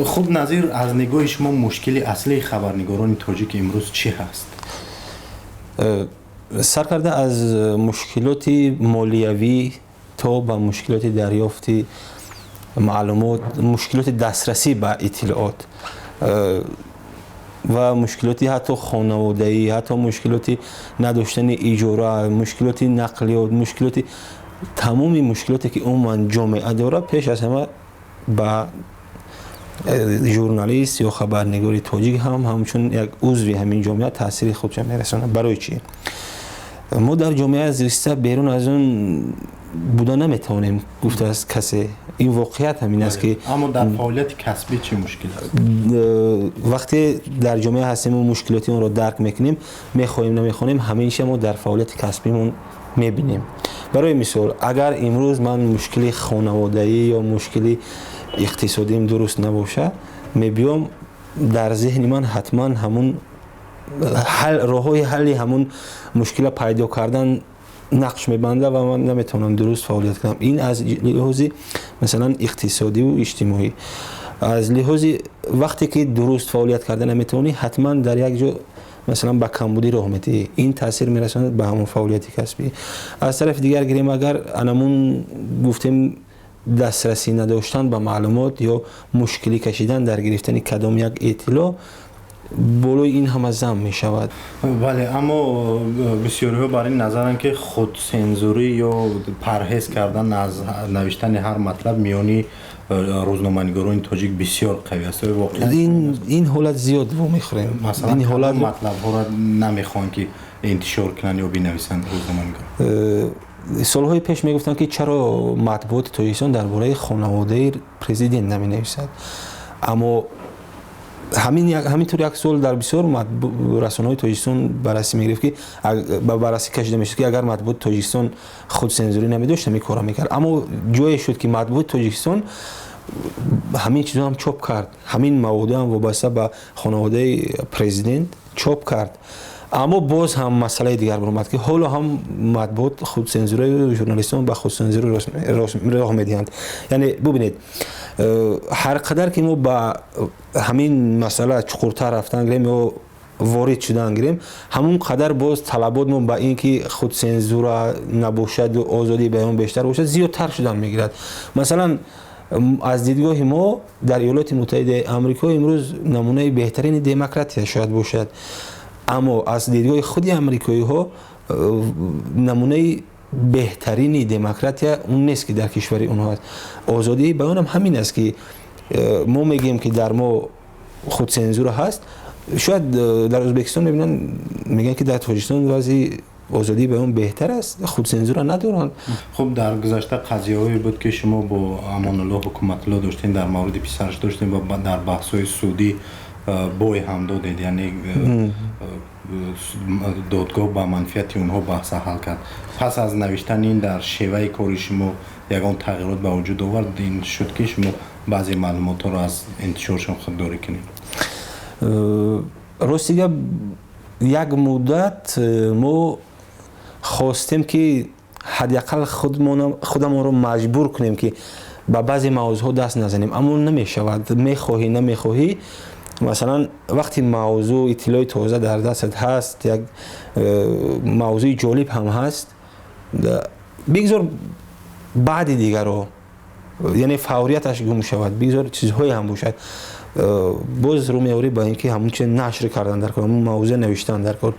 خب نظیر از نگاه شما مشکل اصلی خبرنگاران تاجیک امروز چی هست؟ سرکرده از مشکلات مالیوی تا به مشکلات دریافت معلومات، مشکلات دسترسی به اطلاعات و مشکلات حتی خانوادگی، حتی مشکلات نداشتن اجاره، مشکلات نقلیات، مشکلات تمامی مشکلاتی که عموما جامعه داره، پیش از همه با ژورنالیست یا خبرنگار تاجیک همچون یک عضوی همین جامعه تاثیر خودش میرسونه. برای چی؟ ما در جامعه زیسته بیرون از اون بوده نمیتونیم گفت از کسی. این واقعیت همین است که اما در فعالیت کسبی چه مشکل است؟ وقتی در جامعه هستیم و مشکلاتی اون رو درک میکنیم، میخواهیم نمیخواهیم همیشه ما در فعالیت کسبیمون میبینیم. برای مثال اگر امروز من مشکلی خانوادگی یا مشکلی اقتصادیم درست نباشه، میبیام در ذهن من حتما همون راههای حل همون مشکل پیدا کردن نقش میبنده و من نمیتونم درست فعالیت کنم. این از لحاظ مثلا اقتصادی و اجتماعی. از لحاظ وقتی که درست فعالیت کردن نمیتونی، حتما در یک جا مثلا با کمبودی راه میتی، این تاثیر میرساند به همون فعالیت کسبی. از طرف دیگر گیریم اگر انمون گفتیم دسترسی نداشتن به معلومات یا مشکلی کشیدن در گرفتن کدام یک اطلاع، بالای این هم از زم می شود. بله، اما بسیاری ها برای نظرن که خود سنزوری یا پرهیز کردن از نوشتن هر مطلب میانی روزنامه‌نگاران تاجیک بسیار قوی است. واقعا این حالت زیاد رو میخوریم. مثلا این حالت مطلب ها را نمیخوان که انتشار کنن یا بنویسن روزنامه‌نگار. سالهای پیش میگفتن که چرا مطبوعات تاجیکستان درباره خانواده پرزیدنت نمینویسد، اما همینطور یک سال در بسیار رسانه‌های تاجیکستان بررسی میگرفت که بررسی کشیده میشد که اگر مطبوعات تاجیکستان خود سنزوری نمیداشت می کارا میکرد. اما جایی شد که مطبوعات تاجیکستان همین چیزا هم چاپ کرد، همین مواد هم وابسته به خانواده پرزیدنت چاپ کرد. اما باز هم مسئله دیگر برآمد که حالا هم مطبوعات خود سنزوری ژورنالیستان به خود سنزوری راه میدهند. یعنی ببینید هر قدر که ما با همین مسئله چقورتر رفتن گریم یا وارد شدن گریم، همون قدر باز طلبات ما با اینکه خود سنزور نباشد و آزادی بیان بیشتر باشد زیادتر شدن میگیرد. مثلا از دیدگاه ما در ایالات متحده آمریکا امروز نمونه بهترین دموکراسی شاید باشد، اما از دیدگاه خود امریکایی ها نمونه بهترین دموکراسی اون نیست که در کشور اونها هست. آزادی بیان هم همین است که ما میگیم که در ما خود سنزور هست. شاید در ازبکستان میگن که در تاجیکستان وضع آزادی بیان بهتر است، خود سنزور ندارند. خب در گذشته قضیه‌ای بود که شما با امان الله حکومت الله داشتین، در مورد پسرش داشتین و در بحث‌های سودی بوی هم دادید، یعنی دادگاه با منفیت اونها بحث حل کرد. پس از نوشتن این در شیوه کار شما یگان تغییرات به وجود آورد، این شد که شما بعضی معلومات رو از انتشارشون خودداری کنید. راستیگه یک مدت ما خواستیم که حداقل خودمان رو مجبور کنیم که با بعضی موضوع دست نزنیم، اما نمیشود. میخواهی نمیخواهی، مثلا وقتی موضوع اطلاع تازه در دستت هست، یک موضوع جالب هم هست، بگذار بعد دیگر رو، یعنی فوریتش گم شود، بگذار چیزهایی هم باشد، باز رو میاری با اینکه همون چه نشر کردن در کار، همون موضوع نوشتن در کار.